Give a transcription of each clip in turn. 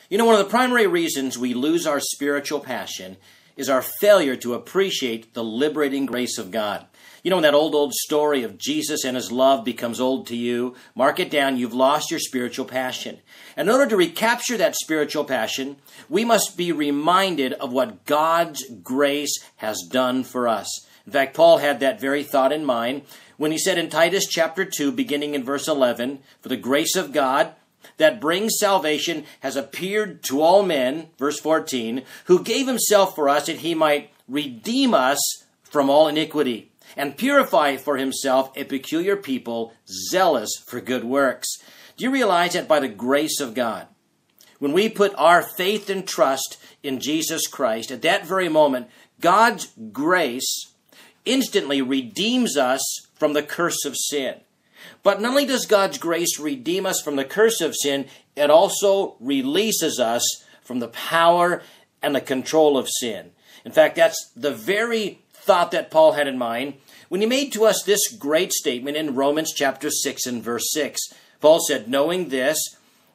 You know, one of the primary reasons we lose our spiritual passion is our failure to appreciate the liberating grace of God. You know, when that old story of Jesus and his love becomes old to you, mark it down, you've lost your spiritual passion. And in order to recapture that spiritual passion, we must be reminded of what God's grace has done for us. In fact, Paul had that very thought in mind when he said in Titus chapter 2, beginning in verse 11, "For the grace of God that brings salvation has appeared to all men," verse 14, "who gave himself for us that he might redeem us from all iniquity, and purify for himself a peculiar people, zealous for good works." Do you realize that by the grace of God, when we put our faith and trust in Jesus Christ, at that very moment, God's grace instantly redeems us from the curse of sin. But not only does God's grace redeem us from the curse of sin, it also releases us from the power and the control of sin. In fact, that's the very thought that Paul had in mind when he made to us this great statement in Romans chapter 6 and verse 6. Paul said, "Knowing this,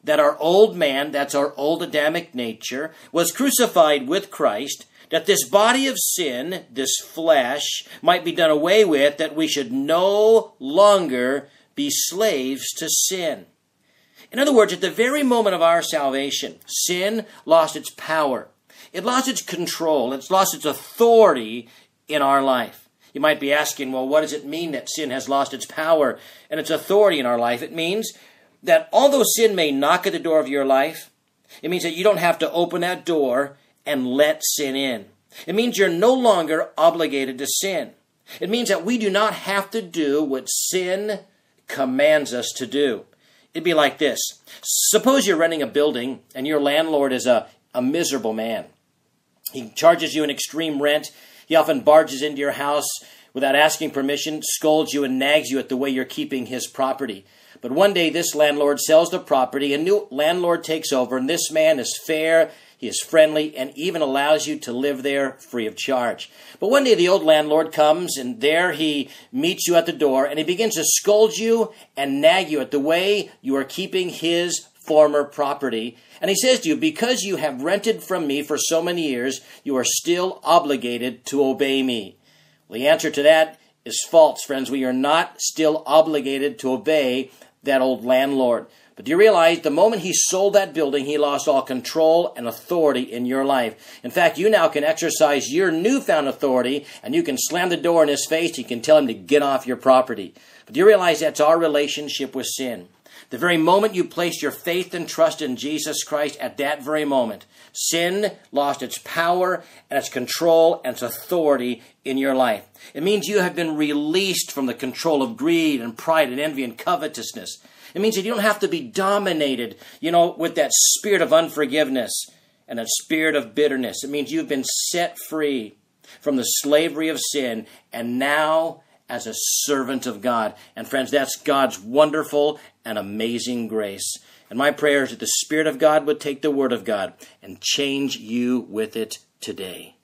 that our old man," that's our old Adamic nature, "was crucified with Christ, that this body of sin, this flesh, might be done away with, that we should no longer be slaves to sin." In other words, at the very moment of our salvation, sin lost its power. It lost its control. It's lost its authority in our life. You might be asking, well, what does it mean that sin has lost its power and its authority in our life? It means that although sin may knock at the door of your life, it means that you don't have to open that door and let sin in. It means you're no longer obligated to sin. It means that we do not have to do what sin commands us to do. It'd be like this. Suppose you're renting a building and your landlord is a miserable man. He charges you an extreme rent. He often barges into your house without asking permission, scolds you and nags you at the way you're keeping his property. But one day this landlord sells the property, a new landlord takes over, and this man is fair, he is friendly, and even allows you to live there free of charge. But one day the old landlord comes, and there he meets you at the door, and he begins to scold you and nag you at the way you are keeping his former property. And he says to you, "Because you have rented from me for so many years, you are still obligated to obey me." Well, the answer to that is false, friends. We are not still obligated to obey that old landlord. But do you realize the moment he sold that building, he lost all control and authority in your life? In fact, you now can exercise your newfound authority, and you can slam the door in his face. You can tell him to get off your property. But do you realize that's our relationship with sin? The very moment you placed your faith and trust in Jesus Christ, at that very moment, sin lost its power and its control and its authority in your life. It means you have been released from the control of greed and pride and envy and covetousness. It means that you don't have to be dominated, with that spirit of unforgiveness and that spirit of bitterness. It means you've been set free from the slavery of sin, and now as a servant of God. And friends, that's God's wonderful and amazing grace. And my prayer is that the Spirit of God would take the Word of God and change you with it today.